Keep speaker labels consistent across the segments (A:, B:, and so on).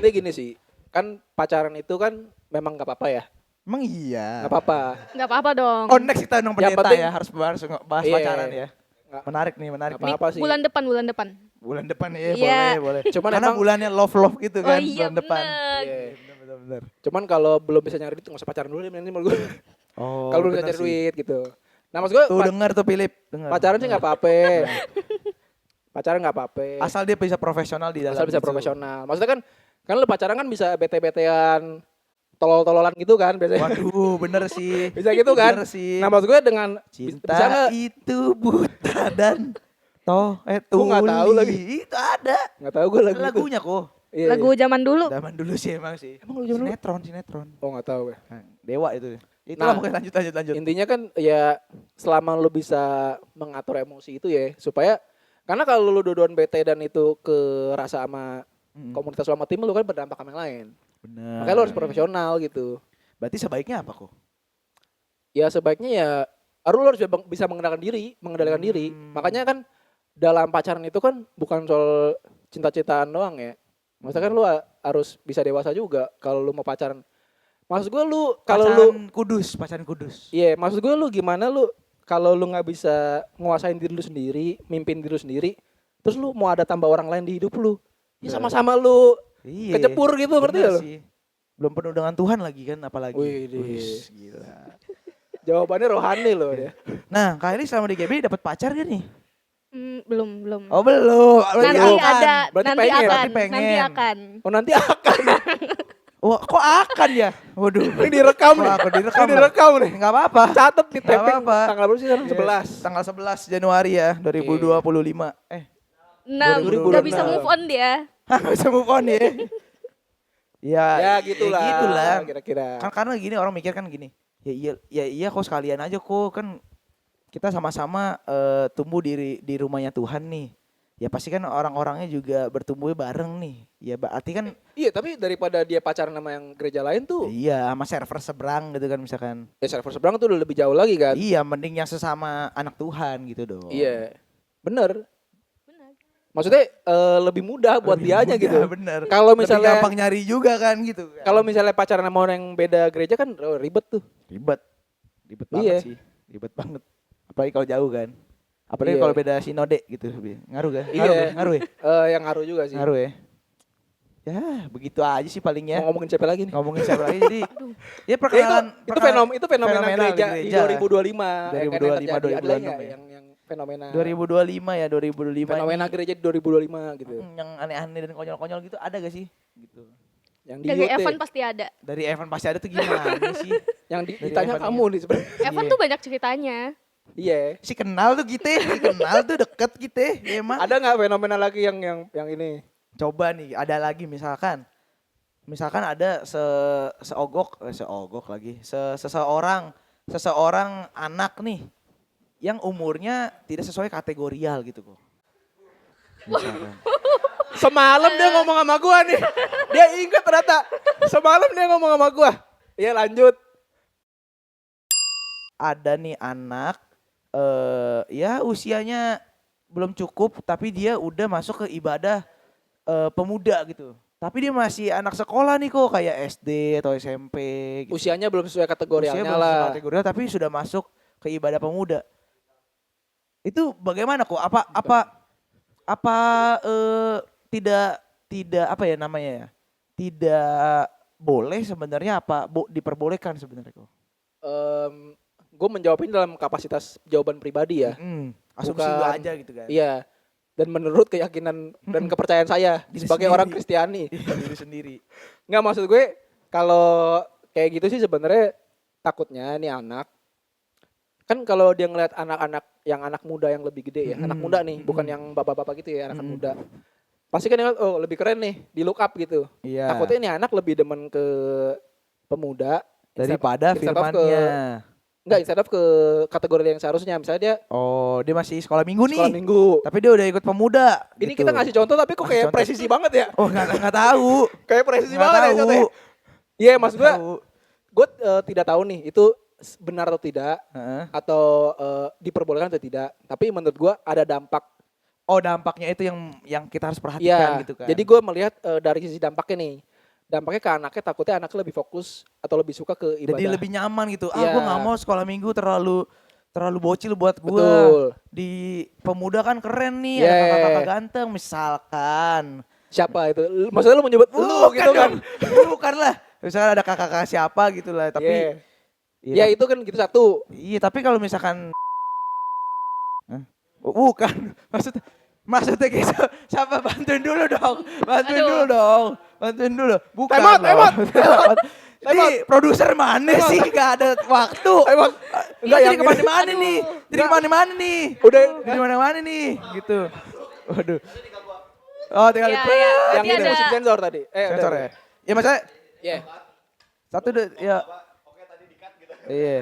A: Jadi gini sih, kan pacaran itu kan memang nggak apa-apa ya,
B: Emang iya.
A: nggak apa-apa.
C: Nggak apa-apa dong.
B: Oh next kita undang
A: Yang
B: pendeta
A: penting-
B: ya, harus bahas
A: Iya.
B: pacaran ya.
A: Nggak
B: Menarik nih.
A: nggak
C: Nih,
A: apa-apa sih.
C: bulan depan.
B: Bulan depan ya,
C: Iya.
B: boleh.
A: Cuman
B: Karena
A: emang-
B: bulannya love gitu
C: Oh
B: kan,
C: iya
B: bulan depan.
C: bener.
A: Iya.
B: Bener.
A: Cuman kalau belum bisa nyari duit nggak usah pacaran dulu deh, ini menurut gue.
B: Oh,
A: Kalau belum bisa
B: bener
A: cari
B: sih.
A: duit gitu. Nah maksud gue
B: Tuh denger tuh Philip, denger.
A: pacaran sih nggak apa-apa. Pacaran nggak apa-apa.
B: Asal dia bisa profesional di dalam
A: Asal bisa
B: itu.
A: profesional. Maksudnya kan lu pacaran kan bisa bete-betean, tolol-tololan gitu kan biasanya.
B: Waduh, bener sih.
A: Bisa gitu kan?
B: Bener sih.
A: Nah maksud gue dengan
B: Cinta
A: bisa nggak?
B: itu buta dan
A: Gua
B: tuli.
A: nggak tahu lagi.
B: Itu ada.
A: Nggak tahu gue lagu itu.
B: Lagunya kok.
A: Iya,
C: Lagu zaman dulu.
B: Zaman dulu sih emang sih.
A: Emang lu zaman dulu?
B: Sinetron.
A: Oh nggak tahu ya.
B: Nah, Dewa itu. Itulah
A: Nah.
B: pokoknya lanjut.
A: Intinya kan ya selama lu bisa mengatur emosi itu ya supaya karena kalau lu dua-duaan bete dan itu ke rasa sama komunitas lu sama tim lu kan berdampak sama yang lain.
B: Bener.
A: Makanya lu harus profesional gitu.
B: Berarti sebaiknya apa kok?
A: Ya sebaiknya ya lu harus bisa mengendalikan diri. Makanya kan dalam pacaran itu kan bukan soal cinta-cintaan doang ya. Maksudnya kan lu harus bisa dewasa juga kalau lu mau pacaran. Maksud gue lu kalau lu
B: Pacaran kudus.
A: iya, maksud gue lu gimana lu kalau lu nggak bisa nguasain diri lu sendiri, mimpin diri lu sendiri, terus lu mau ada tambah orang lain di hidup lu. Ya sama-sama lu
B: Iya.
A: kecepur gitu, ngerti
B: Bener
A: gak lu?
B: sih. Belum penuh dengan Tuhan lagi kan apalagi.
A: Wih,
B: Wis, gila.
A: Jawabannya rohani loh dia.
B: Nah, Kak Eli selama di GB dapat pacar gak nih?
C: Belum.
B: Oh, belum.
C: Nanti
A: belum.
C: ada,
A: Berarti
C: nanti
A: pengen.
C: akan,
B: Berarti pengen.
C: nanti akan.
A: Oh nanti akan.
B: Wah, kok akan ya? Waduh.
A: Ini direkam nih.
B: Wah, aku direkam.
A: Ini direkam nih.
B: Enggak apa-apa.
A: Catat di
B: Nggak
A: taping.
B: apa-apa.
A: Tanggal berapa sih sekarang?
B: Yes,
A: 11.
B: Tanggal 11 Januari ya, 2025.
C: Nah,
A: 2026.
C: udah bisa move on dia.
B: Bisa move on ya.
A: Ya gitulah.
B: Ya gitulah.
A: Kira-kira.
B: Kan karena gini orang mikir kan gini. Ya iya kok sekalian aja kok kan kita sama-sama tumbuh di rumahnya Tuhan nih. Ya pasti kan orang-orangnya juga bertumbuh bareng nih. Ya berarti kan
A: Iya tapi daripada dia pacaran sama yang gereja lain tuh.
B: iya sama server seberang gitu kan misalkan.
A: Ya server seberang tuh udah lebih jauh lagi kan.
B: Iya mending yang sesama anak Tuhan gitu dong.
A: Iya. Bener. Maksudnya lebih mudah buat
B: Lebih
A: dianya
B: mudah,
A: gitu.
B: Bener.
A: Kalau
B: Lebih
A: misalnya
B: gampang nyari juga kan gitu. kan.
A: kalau misalnya pacaran sama orang yang beda gereja kan ribet tuh.
B: Ribet banget
A: Iya.
B: sih. Ribet banget. Apalagi kalau jauh kan. Apalagi
A: Iya.
B: kalau beda sinode gitu. Ngaruh kan?
A: Iya.
B: Ngaruh ya?
A: Yang ngaruh juga sih.
B: Ngaruh ya? Ya begitu aja sih palingnya.
A: Mau ngomongin siapa lagi nih?
B: Ngomongin siapa lagi jadi. Ya
A: Ya,
B: perkenalan.
A: itu fenomena
B: fenomena
A: gereja
B: di
A: di
B: gereja.
A: 2025.
B: 2025,
A: Ada lagi nggak
B: 2026 ya?
A: yang fenomena
B: 2025 ya 2025.
A: fenomena
B: ini,
A: gereja di 2025 gitu.
B: yang aneh-aneh dan konyol-konyol gitu ada gak sih? Gitu.
A: Yang di
C: Dari
A: youth
C: Evan
A: deh.
C: pasti ada.
B: Dari Evan pasti ada tuh gimana sih?
A: Yang
B: dari
A: ditanya
B: Evan
A: kamu nih sebenarnya.
C: Evan
B: Iya.
C: tuh banyak ceritanya.
A: Iya.
B: Si kenal tuh gitu, si kenal tuh deket gitu. Ya, emang.
A: Ada nggak fenomena lagi yang ini?
B: Coba nih, ada lagi misalkan ada seogok lagi, seseorang anak nih yang umurnya tidak sesuai kategorial gitu kok. Misalkan.
A: Semalam dia ngomong sama gua nih. Dia ingat ternyata. Semalam dia ngomong sama gua. Iya lanjut.
B: Ada nih anak ya usianya belum cukup tapi dia udah masuk ke ibadah pemuda gitu. Tapi dia masih anak sekolah nih kok kayak SD atau SMP gitu.
A: Usianya belum sesuai kategorialnya
B: Usia belum
A: lah.
B: sesuai kategorial tapi sudah masuk ke ibadah pemuda. Itu bagaimana kok? Apa tidak apa ya namanya ya? Tidak boleh sebenarnya diperbolehkan sebenarnya kok?
A: Gue menjawab ini dalam kapasitas jawaban pribadi ya.
B: Asumsi
A: Bukan-
B: lu aja gitu kan.
A: Iya. Dan menurut keyakinan dan kepercayaan saya
B: Diri
A: sebagai
B: sendiri.
A: orang Kristiani.
B: Diri sendiri.
A: Nggak maksud gue kalau kayak gitu sih sebenarnya takutnya nih anak. Kan kalau dia ngeliat anak muda yang lebih gede ya. Anak muda nih, bukan yang bapak-bapak gitu ya, anak muda. Pasti kan dia ngeliat, oh lebih keren nih, di look up gitu.
B: Iya.
A: Takutnya ini anak lebih demen ke pemuda
B: Daripada
A: instead of
B: firmannya.
A: instead of ke kategori yang seharusnya. Misalnya dia
B: Oh, dia masih sekolah minggu nih.
A: sekolah minggu.
B: Tapi dia udah ikut pemuda.
A: Ini
B: gitu.
A: kita ngasih contoh tapi kok
B: Ngasih
A: kayak
B: contoh.
A: presisi banget ya.
B: Oh, enggak tahu.
A: Kayak presisi
B: Nggak
A: banget ya
B: tahu.
A: contohnya. Iya, mas gue
B: Tahu.
A: tidak tahu nih itu benar atau tidak
B: Heeh.
A: atau diperbolehkan atau tidak. Tapi menurut gue ada dampak.
B: Oh, dampaknya itu yang kita harus perhatikan
A: Iya.
B: gitu kan.
A: Jadi gue melihat dari sisi dampaknya nih. dampaknya ke anaknya, takutnya anaknya lebih fokus atau lebih suka ke ibadah.
B: Jadi lebih nyaman gitu.
A: Iya.
B: Gue nggak mau sekolah minggu terlalu bocil buat gue.
A: Betul.
B: Di pemuda kan keren nih,
A: Yeah.
B: ada kakak-kakak ganteng misalkan.
A: Siapa itu? Maksudnya lu mau nyebut lu gitu kan?
B: Bukan lah. Misalkan ada kakak-kakak siapa gitu lah. Tapi
A: Iya.
B: iya,
A: Ya itu kan gitu satu.
B: iya, tapi kalau misalkan Hah? Bukan. Maksudnya kayak siapa, bantuin dulu dong. Bantuin
C: Aduh.
B: dulu dong. Bantuin dulu. Bukan.
A: Time out,
B: loh.
A: time out.
B: Ini produser mana sih? Gak ada waktu.
A: Emang enggak
B: Jadi
A: yang
B: kemana-mana nih. Jadi kemana-mana nih.
A: Udah
B: Jadi kemana-mana nih. Gitu. Waduh. Oh, tinggal
C: Iya,
B: di
C: iya.
A: yang
C: Berarti
A: ini
C: ada-
A: musik sensor tadi.
B: sensor ya. Ya maksudnya
A: Iya.
B: satu deh ya. Iya.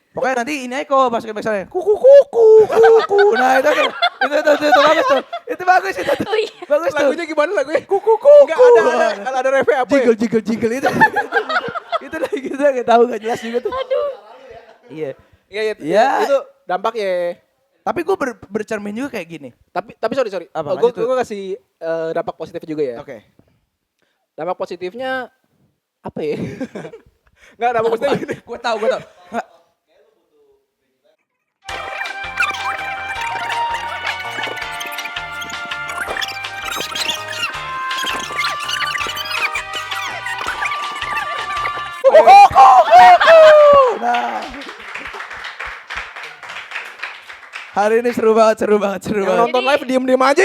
B: Pokoknya nanti ini aja kok masukin backsoundnya. Kuku. Nah itu tuh. Itu bagus tuh. Itu bagus itu tuh.
C: Oh iya.
B: Bagus tuh.
A: Lagunya gimana lagunya?
B: Kuku.
A: Enggak ada kalau ada refnya apa ya?
B: Jiggle itu. Itu lagi kita nggak tahu nggak jelas juga tuh.
C: Aduh.
B: Iya.
A: Iya,
B: Iya.
A: itu dampaknya.
B: Tapi gue bercermin juga kayak gini.
A: Tapi sorry.
B: Apa,
A: Gue
B: lanjut tuh.
A: kasih dampak positif juga ya.
B: Oke.
A: Dampak positifnya apa ya? Enggak, dampak positifnya gini.
B: Gue tahu. Nggak. Nah. Hari ini seru banget.
A: Yang nonton live diem-diem aja.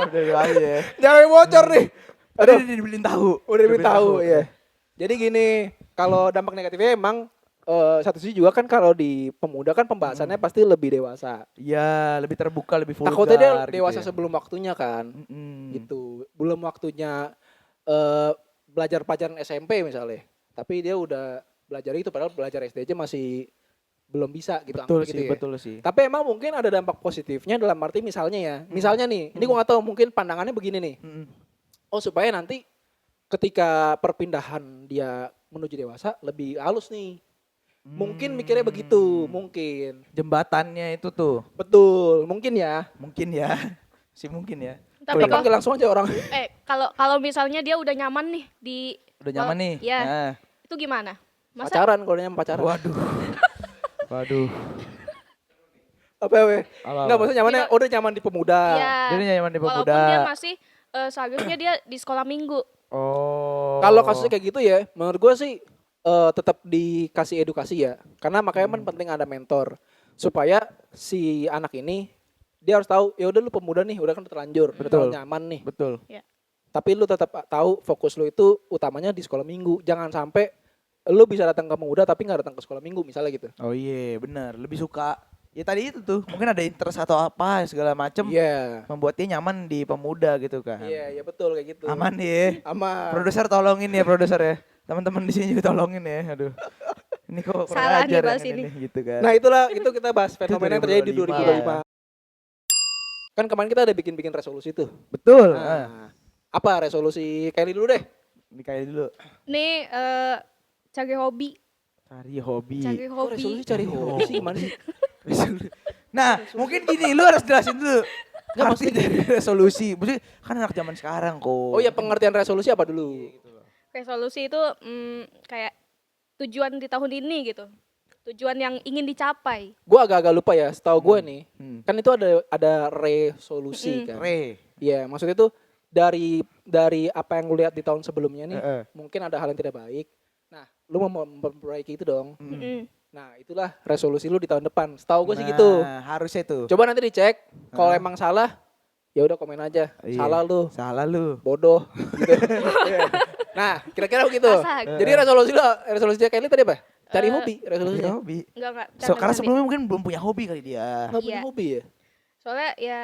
B: Iya.
A: Jangan bocor nih.
B: Tadi dibeliin tahu.
A: Udah dibeli tahu ya. Jadi gini, kalau dampak negatifnya emang satu sisi juga kan kalau di pemuda kan pembahasannya pasti lebih dewasa.
B: Iya, lebih terbuka, lebih vulgar.
A: Takutnya dia
B: gitu
A: dewasa
B: ya.
A: sebelum waktunya kan.
B: Mm-mm.
A: Gitu. Belum waktunya belajar pelajaran SMP misalnya. Tapi dia udah belajar itu padahal belajar SD aja masih belum bisa gitu.
B: Betul
A: anggapnya
B: sih,
A: gitu ya.
B: betul sih.
A: Tapi emang mungkin ada dampak positifnya dalam arti misalnya ya. Misalnya nih, ini gua gak tahu mungkin pandangannya begini nih.
B: Mm-mm.
A: Oh supaya nanti ketika perpindahan dia menuju dewasa lebih halus nih. Mungkin mikirnya begitu, mungkin.
B: Jembatannya itu tuh,
A: Betul, mungkin ya.
B: mungkin ya. Mungkin ya.
C: Tapi
A: Kita panggil langsung aja orang.
C: kalau misalnya dia udah nyaman nih di
B: Udah nyaman nih.
C: Iya.
B: Nah.
C: itu gimana? Masa
A: Pacaran kalau nyaman pacaran.
B: Waduh.
A: Apa ya?
B: Apa-apa.
A: Enggak maksudnya nyamannya
C: Dia-
A: udah nyaman di pemuda.
C: ya,
B: Dia nyaman di
C: walaupun
B: pemuda.
C: dia masih seharusnya dia di sekolah minggu.
B: Oh.
A: Kalau kasusnya kayak gitu ya, menurut gua sih tetap dikasih edukasi ya. Karena makanya kan penting ada mentor supaya si anak ini dia harus tahu ya udah lu pemuda nih, udah kan terlanjur, udah terlalu nyaman nih.
B: Betul.
A: Tapi lu tetap tahu fokus lu itu utamanya di sekolah minggu. Jangan sampai lu bisa datang ke pemuda tapi nggak datang ke sekolah minggu misalnya gitu.
B: Oh iya, benar. Lebih suka. Ya tadi itu tuh, mungkin ada interest atau apa segala macem.
A: Iya.
B: Membuat dia nyaman di pemuda gitu kan.
A: Iya, betul kayak gitu.
B: Aman ya.
A: Aman.
B: Produser tolongin ya, produser ya. Teman-teman di sini juga tolongin ya. Aduh. Ini kok kurang
C: Salah nih
B: ajar
C: bahas
B: yang
C: ini.
B: nih, gitu kan.
A: Nah, itu kita bahas fenomena yang terjadi di
B: 2025.
A: 2025. Kan kemarin kita ada bikin resolusi tuh.
B: Betul.
A: Nah, apa resolusi Kelly dulu deh?
B: Dikain dulu.
C: Nih cari hobi,
B: Cari hobi.
C: cari
A: Kok
C: hobi.
A: resolusi cari hobi sih gimana sih?
B: Nah, mungkin gini, lu harus jelasin dulu.
A: Nggak,
B: Arti
A: maksudnya
B: dari resolusi. Maksudnya kan anak zaman sekarang kok.
A: Oh ya pengertian resolusi apa dulu?
C: Resolusi itu kayak tujuan di tahun ini gitu. Tujuan yang ingin dicapai.
A: Gue agak-agak lupa ya. Setahu gue nih,
B: Hmm.
A: kan itu ada resolusi kan.
B: Re.
A: Iya, maksudnya itu dari apa yang lu lihat di tahun sebelumnya nih,
B: Heeh.
A: mungkin ada hal yang tidak baik. Nah, lu mau memperbaiki itu dong.
C: Mm-mm.
A: Nah, itulah resolusi lu di tahun depan. Setahu gue sih gitu.
B: Nah, harusnya tuh.
A: Coba nanti dicek. Kalau
B: Heeh.
A: emang salah, ya udah komen aja.
B: Iya.
A: Salah lu,
B: Salah lu.
A: bodoh. Gitu. Iya. Nah, kira-kira begitu.
C: Astaga.
A: Jadi resolusi Kelly tadi apa? Cari hobi
B: Punya
A: resolusinya.
B: hobi.
C: Enggak.
B: Karena sebelumnya mungkin belum punya hobi kali dia.
A: Nggak punya
C: Iya.
A: hobi ya?
C: Soalnya ya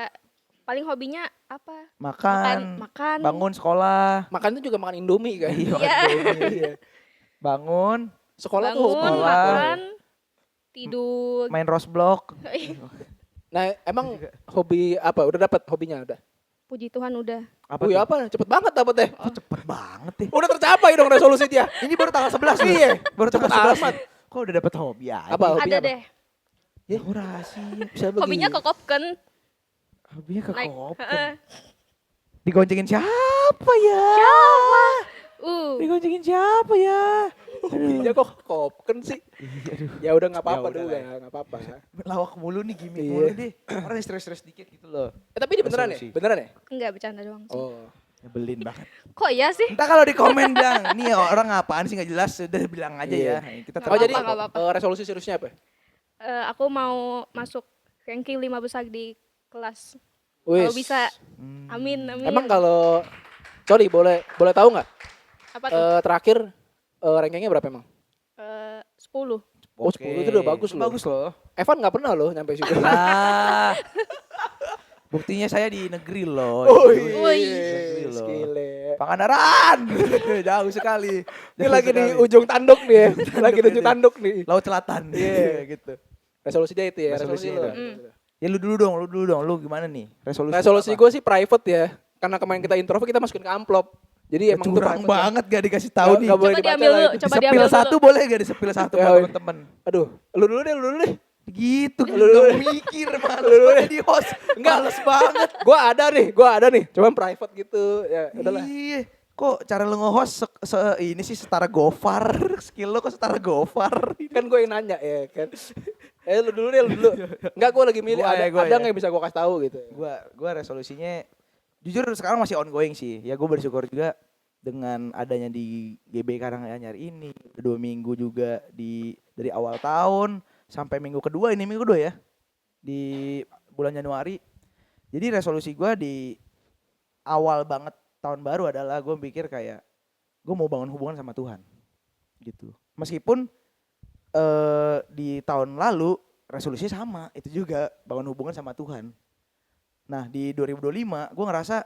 C: paling hobinya apa?
B: Makan,
C: Makan.
B: bangun sekolah.
A: Makan itu juga makan Indomie kan?
B: Iya.
C: Iya.
A: Iya.
B: Bangun,
A: Sekolah tuh
C: Bangun,
A: hobi.
B: Sekolah.
C: makan, tidur.
B: main Rose Block.
A: Nah, emang hobi apa? Udah dapat hobinya udah.
C: Puji Tuhan udah.
B: Apa
A: Wih,
B: tuh?
A: apa? Cepet banget dapetnya.
B: Cepet banget ya.
A: Udah tercapai dong resolusi dia.
B: Ini baru tanggal 11 loh.
A: Iya.
B: Baru
A: Cepet
B: tanggal 11.
A: amat.
B: Kok udah dapet hobi aja?
A: Apa hobinya
C: Ada
A: apa?
C: deh.
B: Ya, rahasia.
A: Bisa begini.
C: Hobinya kokopken.
B: Hobinya ke
C: Naik.
B: kopi.
C: Heeh.
B: Digoncengin siapa ya?
C: Siapa?
B: boncengin siapa ya?
A: Iya kok kopken sih. Ya udah nggak apa-apa
B: Ya udah
A: dulu
B: lah.
A: ya, nggak apa-apa.
B: Lawak mulu nih, gimmick
A: Iya.
B: mulu deh. Orang stres-stres dikit gitu loh.
A: Tapi ini beneran ya?
B: Resolusi.
A: Beneran ya?
C: Enggak, bercanda doang sih.
A: Oh.
B: Nyebelin banget.
C: Kok iya sih?
B: Entah kalau di komen bilang, nih orang apaan sih nggak jelas, sudah bilang aja
A: Iya.
B: ya. Kita
A: Oh jadi
C: nggak apa-apa.
A: resolusi seriusnya apa?
C: Aku mau masuk ranking 5 besar di kelas.
A: Wis.
C: Kalau bisa, amin.
A: Emang kalau sorry boleh tahu nggak?
C: Apa tuh?
A: Terakhir rankingnya berapa emang?
C: 10.
A: Oh 10 itu udah bagus loh.
B: Bagus loh.
A: Evan nggak pernah loh nyampe situ.
B: Lah. Buktinya saya di negeri loh.
A: Oh
C: Wih.
A: iya, gile.
B: Pangandaran. Jauh sekali.
A: Ini
B: Jauh
A: lagi di
B: sekali.
A: ujung tanduk nih ya. Lagi di ujung tanduk nih.
B: Laut Selatan.
A: Iya.
B: gitu.
A: Resolusi dia itu ya, resolusi
B: Resolusinya
A: lu.
B: Ya lu dulu dong. Lu gimana nih?
A: Resolusi
B: apa?
A: gue sih private ya. Karena kemarin kita introvert kita masukin ke amplop. Jadi
B: Ya,
A: emang itu
B: curang
A: private
B: banget gak dikasih tahu nih.
A: Nggak boleh
C: Coba
A: dibaca
C: diambil
A: lah
C: dulu,
A: itu.
C: coba
B: Sepil
C: diambil
B: satu
C: dulu.
B: boleh gak disepil satu
A: Ya,
B: buat
A: woy.
B: temen-temen?
A: Aduh, lu dulu deh.
B: Gitu,
A: Lu dulu
B: gak
A: deh.
B: mikir males
A: Lu dulu
B: banget
A: deh.
B: jadi host.
A: Enggak.
B: Males banget.
A: Gua ada nih. Cuman private gitu. Ya udahlah.
B: Iya. Kok cara lu nge-host ini sih setara Gofar. Skill lu kok setara Gofar.
A: Kan gue yang nanya ya kan. Lu dulu. Enggak, gue lagi milih
B: Gua ya, gua
A: ada
B: ya.
A: nggak yang bisa gue kasih tahu gitu.
B: Gua resolusinya jujur sekarang masih ongoing sih. Ya gue bersyukur juga dengan adanya di GB Karanganyar ini. 2 minggu juga dari awal tahun sampai minggu kedua ya. Di bulan Januari. Jadi resolusi gua di awal banget tahun baru adalah gue pikir kayak gue mau bangun hubungan sama Tuhan. Gitu. Meskipun di tahun lalu resolusinya sama, itu juga bangun hubungan sama Tuhan. Nah di 2025 gue ngerasa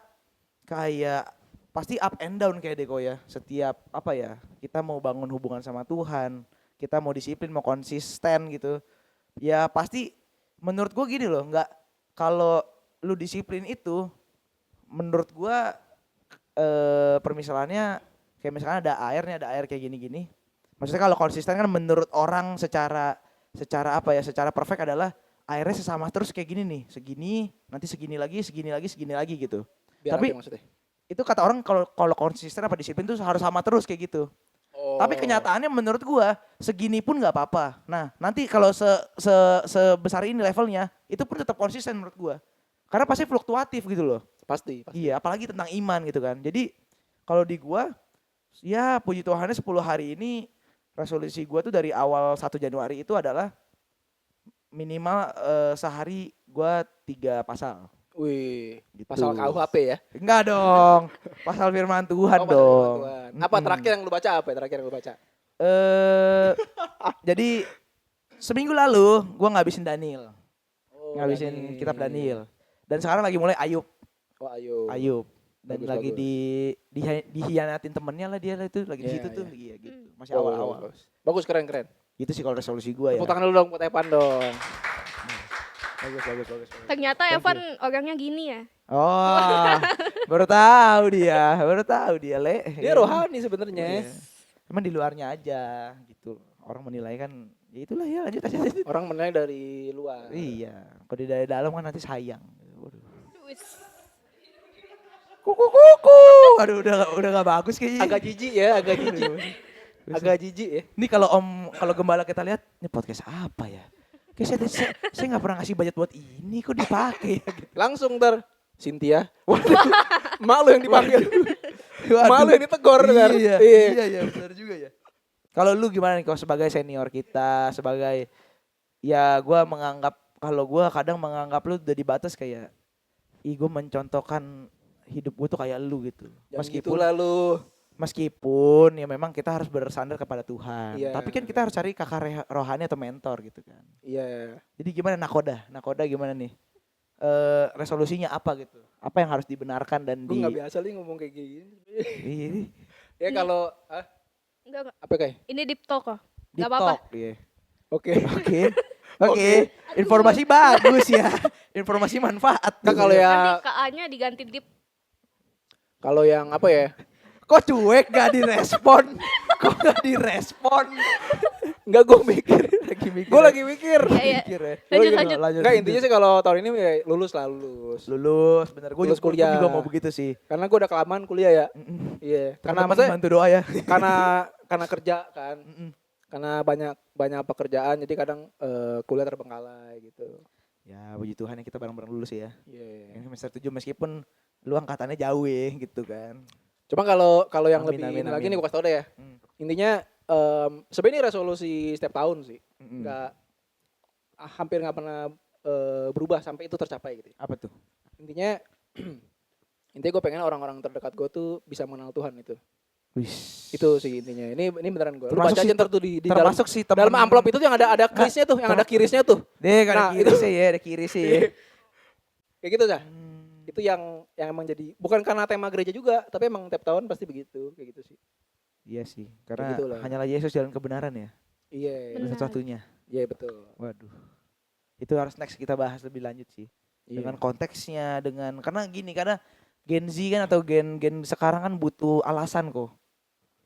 B: kayak pasti up and down kayak Deko ya. Setiap kita mau bangun hubungan sama Tuhan, kita mau disiplin, mau konsisten gitu. Ya pasti menurut gue gini loh, nggak kalau lu disiplin itu menurut gue permisalannya kayak misalkan ada air kayak gini-gini. Maksudnya kalau konsisten kan menurut orang secara perfect adalah airnya sesama terus kayak gini nih, segini, nanti segini lagi gitu.
A: Biar
B: Tapi
A: apa maksudnya?
B: itu kata orang kalau konsisten apa disiplin tuh harus sama terus kayak gitu.
A: Oh.
B: Tapi kenyataannya menurut gua segini pun nggak apa-apa. Nah nanti kalau sebesar ini levelnya itu pun tetap konsisten menurut gua. Karena pasti fluktuatif gitu loh.
A: Pasti.
B: Iya, apalagi tentang iman gitu kan. Jadi kalau di gua, ya puji Tuhannya 10 hari ini resolusi gua tuh dari awal 1 Januari itu adalah minimal sehari gua 3 pasal.
A: Wih,
B: Gitu.
A: pasal KUHP ya?
B: Enggak dong, pasal firman Tuhan
A: Oh, pasal
B: dong.
A: Tuhan. Apa terakhir yang lu baca apa?
B: Jadi seminggu lalu gua ngabisin Daniel,
A: Oh,
B: ngabisin
A: Daniel.
B: kitab Daniel. Dan sekarang lagi mulai Ayub.
A: Oh, ayo.
B: Ayub dan
A: Bagus,
B: lagi
A: bagus.
B: dihianatin temennya lah dia itu lagi di
A: Iya,
B: situ tuh
A: iya.
B: iya gitu masih awal-awal
A: Bagus, keren.
B: gitu sih kalau resolusi gua ya.
A: Tepuk tangan dulu dong buat Evan dong.
B: Bagus.
C: Ternyata Evan orangnya gini ya.
B: Oh baru tahu dia Le.
A: Dia rohani sebenarnya.
B: Iya. Emang di luarnya aja gitu orang menilai kan ya itulah ya lanjut aja.
A: Orang menilai dari luar.
B: Iya kalau di dari dalam kan nanti sayang. Waduh.
C: Wis.
B: Kuku. Aduh udah gak bagus kayaknya.
A: Agak jijik ya, agak jijik ya.
B: Ini kalau gembala kita lihat, ini podcast apa ya? Kayak saya nggak pernah ngasih budget buat ini, kok dipakai ya? Gitu.
A: Langsung Cynthia. Malu yang dipanggil.
B: Waduh.
A: Malu yang ditegur Ntar.
B: Iya, benar juga ya. Kalau lu gimana nih, kau sebagai senior kita, sebagai ya gue kadang menganggap lu udah di batas kayak, gue mencontohkan hidup gue tuh kayak lu gitu. Meskipun ya memang kita harus bersandar kepada Tuhan.
A: Iya.
B: Tapi kan kita harus cari kakak rohani atau mentor gitu kan.
A: Iya.
B: Jadi gimana Nakoda gimana nih? Resolusinya apa gitu? Apa yang harus dibenarkan dan
A: Gue gak biasa ngomong kayak gini.
B: Ih,
A: Ya kalau
C: Enggak.
A: apa kayak?
C: Ini deep talk kok.
B: deep
C: Gak apa-apa.
B: talk, iya.
A: Oke.
B: Oke. Informasi bagus ya. Informasi manfaat.
A: Kan kalau
C: Nanti
A: ya
C: KA-nya diganti deep.
A: kalau yang apa ya?
B: Kok cuek gak direspon? Kok nggak direspon?
A: Enggak, gue mikir.
B: Lagi mikir.
A: Gue lagi mikir.
C: Iya, iya.
B: Mikir ya.
C: Lanjut.
A: Enggak, intinya sih kalau tahun ini ya lulus lah, lulus.
B: Lulus, bener. Gue
A: Lulus kuliah.
B: juga mau begitu sih.
A: Karena gue udah kelamaan kuliah ya.
B: Mm-mm.
A: Iya. Karena
B: Teman-teman
A: maksudnya
B: bantu doa ya.
A: karena kerja kan.
B: Mm-mm.
A: Karena banyak pekerjaan jadi kadang kuliah terbengkalai gitu.
B: Ya puji Tuhan ya kita bareng-bareng lulus ya.
A: Iya.
B: Yang semester 7 meskipun lu angkatannya jauh ya gitu kan.
A: Cuma kalau yang
B: Amin,
A: lebih
B: amin,
A: ini lagi
B: amin.
A: nih gue kasih tau deh ya. Intinya sebenarnya ini resolusi setiap tahun sih.
B: Mm-mm.
A: Hampir nggak pernah berubah sampai itu tercapai gitu.
B: Apa tuh?
A: Intinya gue pengen orang-orang terdekat gue tuh bisa mengenal Tuhan itu.
B: Wis.
A: Itu sih intinya. Ini beneran gue. Lu
B: Termasuk
A: baca aja
B: si-
A: ntar tuh di dalam,
B: termasuk si temen.
A: dalam amplop itu yang ada kirisnya tuh, yang ada kirisnya tuh.
B: Deh kan
A: Nah,
B: ada kiri sih ya, ada kiri sih ya.
A: Kayak gitu dah. Itu yang emang jadi bukan karena tema gereja juga, tapi emang tiap tahun pasti begitu, kayak gitu sih.
B: Iya sih, karena
A: gitulah.
B: hanyalah Yesus jalan kebenaran ya.
A: Iya,
C: Benar.
B: Satu-satunya.
A: iya betul.
B: Waduh. Itu harus next kita bahas lebih lanjut sih.
A: Iya.
B: Dengan konteksnya, dengan karena gini, karena Gen Z kan atau gen sekarang kan butuh alasan kok.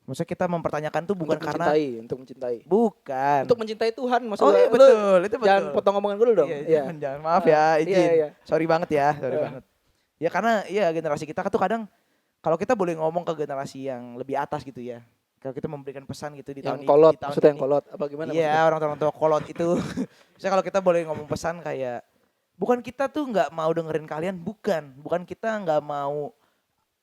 B: Maksudnya kita mempertanyakan tuh bukan karena
A: untuk mencintai.
B: bukan.
A: Untuk mencintai Tuhan maksud
B: Oh
A: gua.
B: iya
A: Lu
B: betul, itu betul.
A: jangan potong omongan gue dulu dong.
B: Iya, jangan, maaf ya, izin.
A: Iya.
B: Sorry banget ya, sorry
A: Iya.
B: banget. Ya karena ya generasi kita tuh kadang kalau kita boleh ngomong ke generasi yang lebih atas gitu ya. Kalau kita memberikan pesan gitu di tahun
A: Yang kolot,
B: di tahun
A: maksudnya yang
B: ini.
A: kolot apa gimana?
B: Iya, orang tua kolot itu. Misalnya kalau kita boleh ngomong pesan kayak bukan kita tuh nggak mau dengerin kalian, bukan kita nggak mau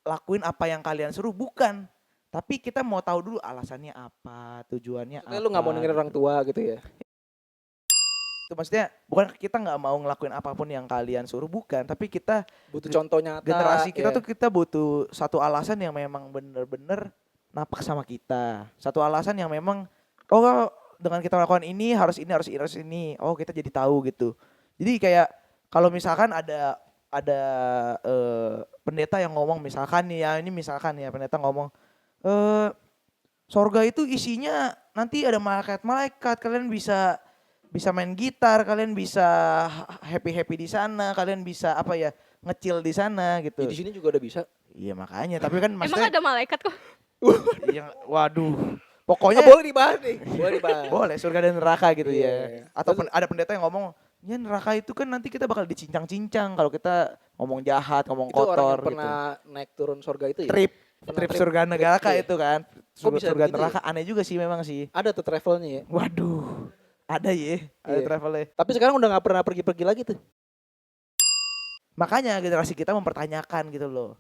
B: lakuin apa yang kalian suruh, bukan. Tapi kita mau tahu dulu alasannya apa, tujuannya
A: Maksudnya
B: apa.
A: lu nggak mau dengerin orang
B: gitu.
A: tua gitu ya?
B: Itu maksudnya bukan kita nggak mau ngelakuin apapun yang kalian suruh, bukan. Tapi kita
A: Butuh contoh nyata.
B: generasi kita
A: ya.
B: tuh kita butuh satu alasan yang memang bener-bener napak sama kita. Satu alasan yang memang oh dengan kita melakukan ini harus ini. Oh kita jadi tahu gitu. Jadi kayak kalau misalkan ada pendeta yang ngomong misalkan nih ya, ini misalkan ya pendeta ngomong sorga itu isinya nanti ada malaikat-malaikat, kalian bisa main gitar, kalian bisa happy di sana, kalian bisa apa ya ngecil di sana gitu.
A: Ya, di sini juga udah bisa.
B: Iya makanya, tapi kan
C: Emang
B: maksudnya
C: ada malaikat kok.
B: yang waduh. Pokoknya
A: Boleh dibahas nih. Boleh dibahas.
B: boleh surga dan neraka gitu
A: Iya.
B: ya. Atau ada pendeta yang ngomong, ya neraka itu kan nanti kita bakal dicincang-cincang kalau kita ngomong jahat, ngomong
A: Itu orang
B: kotor
A: yang pernah naik turun surga itu ya?
B: Trip
A: Pernah
B: surga neraka
A: iya.
B: itu kan.
A: Kok bisa
B: Surga
A: begitu
B: neraka aneh juga sih memang sih.
A: Ada tuh travelnya ya.
B: Waduh. Ada ya, ada
A: Iya.
B: travelnya.
A: Tapi sekarang udah nggak pernah pergi-pergi lagi tuh.
B: Makanya generasi kita mempertanyakan gitu loh.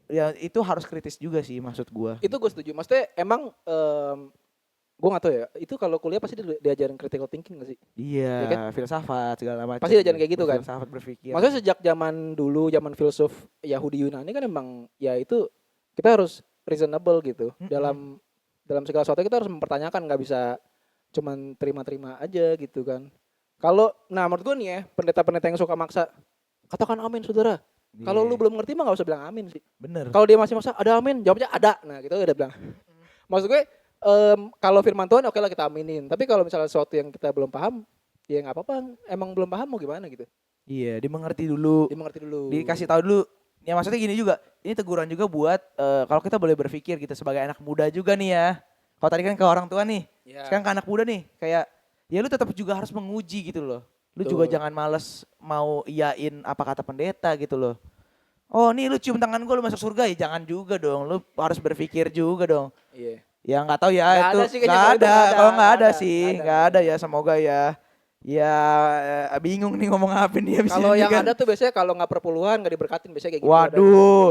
B: Ya itu harus kritis juga sih maksud gua.
A: Itu gue setuju. Maksudnya emang gue nggak tahu ya. Itu kalau kuliah pasti diajarin critical thinking nggak sih?
B: Iya,
A: Ya kan?
B: filsafat segala macam.
A: Pasti diajarin kayak gitu kan?
B: Filsafat berpikir.
A: Maksudnya sejak zaman dulu, zaman filsuf Yahudi Yunani kan emang ya itu kita harus reasonable gitu. Dalam segala sesuatu kita harus mempertanyakan, nggak bisa cuman terima-terima aja gitu kan. Nah menurut gue nih ya, pendeta-pendeta yang suka maksa, katakan amin saudara. Kalau lu belum ngerti mah gak usah bilang amin sih.
B: bener.
A: Kalau dia masih maksa, ada amin, jawabnya ada. Nah gitu udah bilang. Maksud gue, kalau firman Tuhan oke lah kita aminin. Tapi kalau misalnya sesuatu yang kita belum paham, ya nggak apa-apa. Emang belum paham mau gimana gitu.
B: Iya, dimengerti dulu.
A: Dimengerti dulu.
B: Dikasih tahu dulu. Ya maksudnya gini juga, ini teguran juga buat kalau kita boleh berpikir gitu sebagai anak muda juga nih ya. Kalau tadi kan ke orang tua nih,
A: Ya.
B: sekarang ke anak muda nih, kayak ya lu tetap juga harus menguji gitu loh. Lu
A: Betul.
B: juga jangan males mau iyain apa kata pendeta gitu loh. Oh nih lu cium tangan gue lu masuk surga, ya jangan juga dong. Lu harus berpikir juga dong.
A: Iya.
B: Ya nggak tahu ya
A: Nggak
B: itu
A: ada sih kayaknya,
B: nggak
A: kalau itu
B: ada.
A: nggak ada,
B: Kalau nggak
A: nggak
B: ada
A: ada,
B: sih,
A: nggak ada.
B: nggak ada ya semoga ya. Ya bingung nih ngomong apa nih abis
A: Kalau
B: ini
A: yang
B: kan.
A: ada tuh biasanya kalau nggak perpuluhan nggak diberkatin biasanya kayak gitu.
B: Waduh.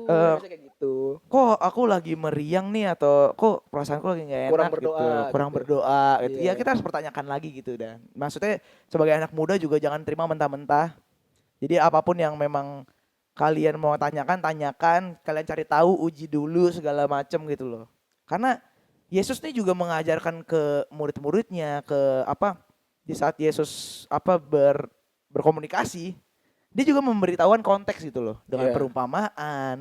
A: Biasanya kayak gitu.
B: Kok aku lagi meriang nih atau kok perasaanku lagi nggak enak
A: Kurang berdoa
B: gitu. Kurang
A: gitu.
B: berdoa gitu.
A: Iya.
B: Ya kita harus pertanyakan lagi gitu dan maksudnya sebagai anak muda juga jangan terima mentah-mentah. Jadi apapun yang memang kalian mau tanyakan, kalian cari tahu, uji dulu segala macem gitu loh. Karena Yesus nih juga mengajarkan ke murid-muridnya di saat Yesus berkomunikasi, dia juga memberitahuan konteks gitu loh dengan
A: Iya.
B: perumpamaan,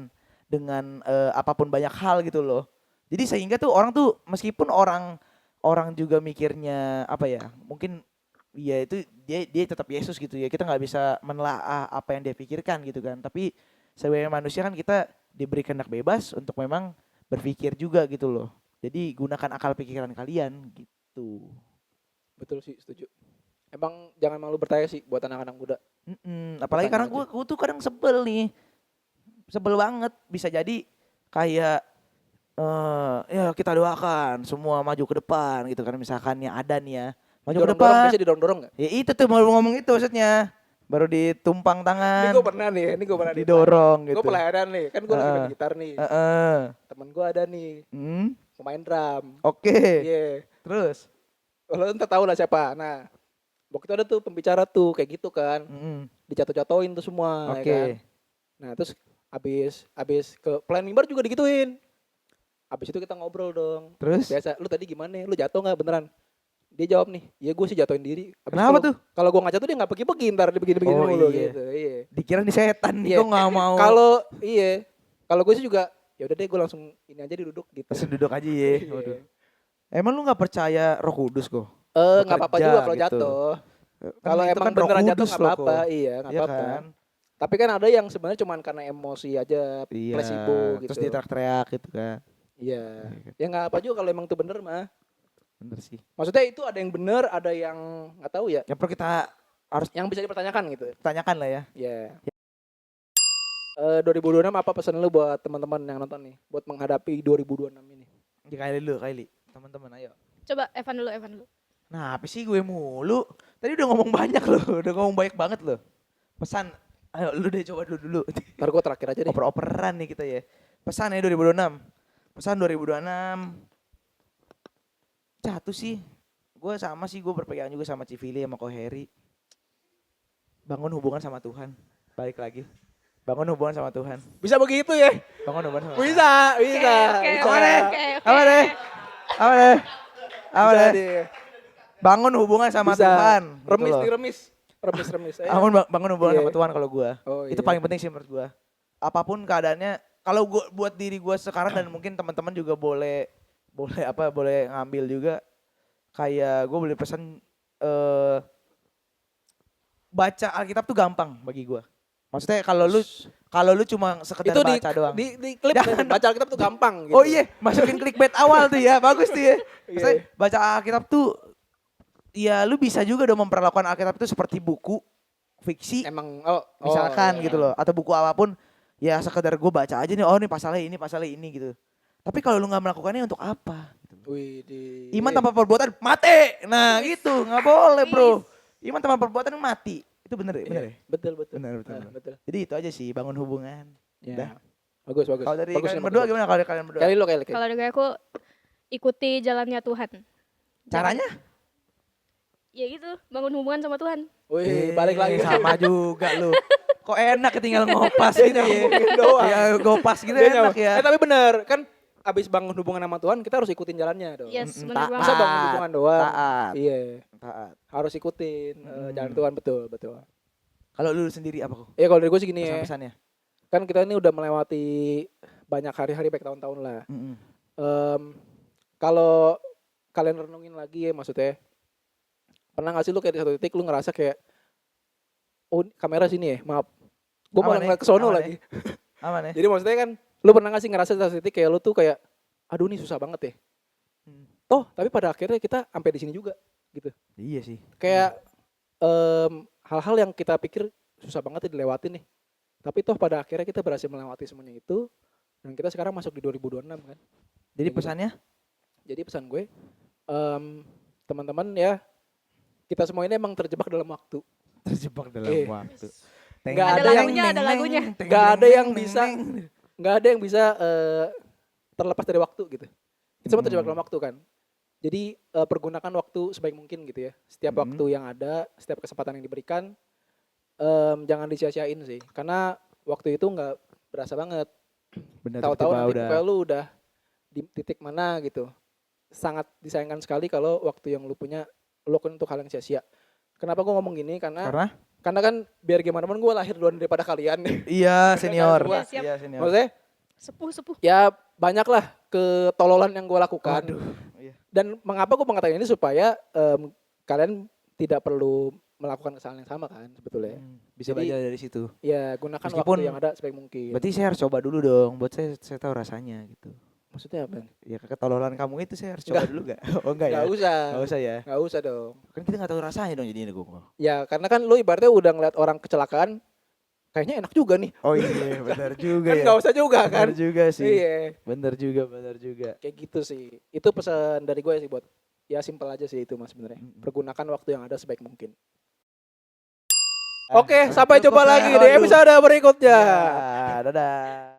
B: dengan apapun banyak hal gitu loh. Jadi sehingga tuh orang tuh meskipun orang juga mikirnya mungkin ya itu dia tetap Yesus gitu ya. Kita nggak bisa menelaah apa yang dia pikirkan gitu kan. Tapi sebagai manusia kan kita diberi kehendak bebas untuk memang berpikir juga gitu loh. Jadi gunakan akal pikiran kalian gitu.
A: Betul sih, setuju. Emang jangan malu bertanya sih buat anak-anak muda.
B: Apalagi
A: Bertanya
B: karena gue tuh kadang sebel nih. Sebel banget. Bisa jadi kayak ya kita doakan semua maju ke depan gitu kan. Misalkan yang ada nih ya. Maju ke
A: Dorong-dorong,
B: depan.
A: biasanya didorong-dorong nggak?
B: Ya itu tuh mau ngomong itu maksudnya. Baru ditumpang
A: Ini
B: tangan.
A: gue pernah nih,
B: Didorong
A: Gue
B: gitu.
A: pelayanan nih, kan gue lagi main
B: Heeh.
A: gitar nih.
B: Heeh.
A: Temen gue ada nih, pemain drum.
B: Oke.
A: Iya.
B: Terus.
A: Lo ntar tahu lah siapa. Nah, waktu itu ada tuh pembicara tuh kayak gitu kan. Dijatuh-jatuhin tuh semua, ya
B: Oke.
A: kan. Nah, terus abis ke plan mimbar juga digituin. Abis itu kita ngobrol dong.
B: Terus.
A: Biasa, lu tadi gimana? Lu jatuh nggak beneran? Dia jawab nih, ya gue sih jatuhin diri. Abis
B: Kenapa
A: kalau-
B: tuh?
A: Kalau gue nggak jatuh dia nggak pergi-pergi ntar dia begini-begini
B: Oh,
A: mulu
B: iya.
A: gitu. Iya.
B: Dikira nih setan nih
A: Iya.
B: kok nggak mau.
A: Kalau gue sih juga ya udah deh gue langsung ini aja duduk gitu.
B: Langsung duduk aja ya.
A: Iya.
B: Waduh. Emang lu nggak percaya Roh Kudus kok?
A: Nggak apa-apa
B: Bekerja
A: juga kalau
B: gitu.
A: jatuh.
B: Kan
A: Kalau
B: itu
A: emang
B: kan Roh
A: beneran jatuh
B: Kudus
A: nggak
B: loh,
A: apa-apa,
B: kok.
A: iya nggak
B: Iya
A: apa-apa.
B: kan?
A: Tapi kan ada yang sebenarnya cuman karena emosi aja,
B: Iya.
A: placebo gitu.
B: Terus dia teriak-teriak gitu kan.
A: Iya.
B: Iya kan?
A: Ya nggak apa juga kalau emang itu bener mah.
B: Bener sih.
A: Maksudnya itu ada yang bener, ada yang nggak tahu ya.
B: Yang perlu kita harus
A: Yang bisa dipertanyakan gitu.
B: tanyakan lah ya.
A: Ya. 2026 apa pesan lu buat teman-teman yang nonton nih, buat menghadapi 2026 ini?
B: Ya, Kylie dulu, Kylie. Teman-teman ayo.
C: Coba Evan dulu.
B: Nah, apa sih gue mulu? Tadi udah ngomong banyak loh, udah ngomong banyak banget loh. Pesan, ayo lu deh coba dulu.
A: Ntar gue terakhir aja deh.
B: Oper-operan nih kita ya. Pesan ya 2026. Pesan 2026. Satu sih, gue sama sih, gue berpegang juga sama Civili sama Ko Heri. Bangun hubungan sama Tuhan. Balik lagi. Bangun hubungan sama Tuhan.
A: Bisa begitu ya?
B: Bangun hubungan sama Tuhan.
A: Bisa.
C: Oke,
A: Bisa.
C: oke.
B: Apa deh? Apa deh? Apa
A: Bisa
B: deh?
A: deh.
B: Bangun hubungan sama
A: Bisa.
B: Tuhan. gitu
A: Remis
B: loh.
A: nih, remis. Ayo.
B: Bangun hubungan
A: Iya.
B: sama Tuhan kalau gue.
A: Oh,
B: Itu
A: iya.
B: paling penting sih menurut gue. Apapun keadaannya, kalau gue buat diri gue sekarang dan mungkin teman-teman juga boleh ngambil juga. Kayak gue boleh pesan baca Alkitab tuh gampang bagi gue. Maksudnya kalau lu cuma sekedar
A: Itu
B: baca doang.
A: di klip
B: Jangan
A: baca Alkitab tuh gampang gitu.
B: Oh iya, masukin clickbait awal tuh ya, bagus tuh ya. Maksudnya
A: Iya.
B: baca Alkitab tuh, ya lu bisa juga dong memperlakukan Alkitab itu seperti buku fiksi,
A: Emang
B: misalkan
A: iya.
B: gitu loh, atau buku apapun, ya sekedar gue baca aja nih, oh nih pasalnya ini gitu. Tapi kalau lu nggak melakukannya untuk apa?
A: Wih,
B: Iman tanpa perbuatan mati. Nah gitu, nggak boleh bro. Iman tanpa perbuatan mati. Itu bener ya? Bener ya?
A: Betul.
B: Bener.
A: Betul.
B: Jadi itu aja sih, bangun hubungan.
A: Ya.
B: Udah.
A: Bagus.
B: Kalau dari
A: Bagus,
B: kalian
A: bagus,
B: berdua
A: bagus.
B: gimana kalau dari kalian berdua?
A: Kali lo.
C: Kalau dari aku ikuti jalannya Tuhan.
B: Caranya?
C: Ya gitu, bangun hubungan sama Tuhan.
A: Wih, balik lagi.
B: Sama juga lu. Kok enak tinggal ngopas gitu ya.
A: Nyambungin doang.
B: Ya ngopas gitu
A: Dia
B: enak
A: nyambung.
B: ya.
A: Tapi bener kan abis bangun hubungan sama Tuhan kita harus ikutin jalannya dong.
C: Yes,
B: Mm,
C: benar
B: taat.
C: banget.
A: Masa bangun hubungan doang?
B: Taat.
A: Iya,
B: Taat.
A: harus ikutin jalan Tuhan, betul.
B: Kalau lu sendiri apa kok?
A: Ya kalau dari gue sih gini ya,
B: Pesan-pesannya?
A: kan kita ini udah melewati banyak hari-hari baik tahun-tahun lah. Kalau kalian renungin lagi ya maksudnya, pernah gak sih lu kayak di satu titik lu ngerasa kayak, oh kamera sini ya, maaf. Gue malah
B: Aman ya?
A: ngeliat ke sono
B: Aman
A: lagi.
B: Aman ya?
A: Jadi maksudnya kan, lu pernah gak sih ngerasa di satu titik kayak lu tuh kayak, aduh ini susah banget ya. Toh, tapi pada akhirnya kita sampai di sini juga gitu.
B: Iya sih.
A: Kayak hal-hal yang kita pikir susah banget ya dilewatin nih. Tapi toh pada akhirnya kita berhasil melewati semuanya itu dan kita sekarang masuk di 2026 kan.
B: Jadi
A: Gitu.
B: pesannya?
A: Jadi pesan gue teman-teman ya kita semua ini emang terjebak dalam waktu.
B: Terjebak dalam
A: Eh.
B: waktu.
A: Nggak
C: Ada
A: ada yang
C: lagunya, ada lagunya.
A: nggak ada yang bisa nggak ada yang bisa terlepas dari waktu gitu. Kita semua terjebak dalam waktu kan. Jadi pergunakan waktu sebaik mungkin gitu ya. Setiap waktu yang ada, setiap kesempatan yang diberikan jangan disia-siain sih. Karena waktu itu nggak berasa banget.
B: Bener,
A: Tahu-tahu
B: tiba-tiba
A: nanti
B: udah.
A: pokoknya lu udah di titik mana gitu. Sangat disayangkan sekali kalau waktu yang lu punya lu lakukan untuk hal yang sia-sia. Kenapa gue ngomong gini? Karena kan biar gimana pun gue lahir duluan daripada kalian.
B: Iya senior.
C: Iya, siap.
B: Iya senior.
A: Maksudnya
C: Sepuh.
A: ya banyak lah ketololan yang gue lakukan.
B: Waduh. Iya.
A: Dan mengapa gue mengatakan ini supaya kalian tidak perlu melakukan kesalahan yang sama kan sebetulnya.
B: Bisa
A: Jadi,
B: belajar dari situ.
A: Ya gunakan
B: Meskipun-
A: waktu yang ada sebaik mungkin.
B: Berarti saya harus coba dulu dong buat saya tahu rasanya gitu.
A: Maksudnya apa?
B: Ya ketololan kamu itu saya harus coba dulu gak? Oh enggak ya?
A: Gak usah.
B: Gak usah ya?
A: Gak usah dong.
B: Kan kita gak tahu rasanya dong jadinya gue.
A: Ya karena kan lu ibaratnya udah ngeliat orang kecelakaan, kayaknya enak juga nih.
B: Oh iya benar juga
A: Kan
B: ya.
A: gak usah juga kan.
B: Benar juga sih.
A: Iya.
B: Benar juga.
A: Kayak gitu sih. Itu pesan dari gue sih buat ya simpel aja sih itu mas sebenarnya. Pergunakan waktu yang ada sebaik mungkin. Oke, sampai jumpa lagi di episode berikutnya.
B: Ya, dadah.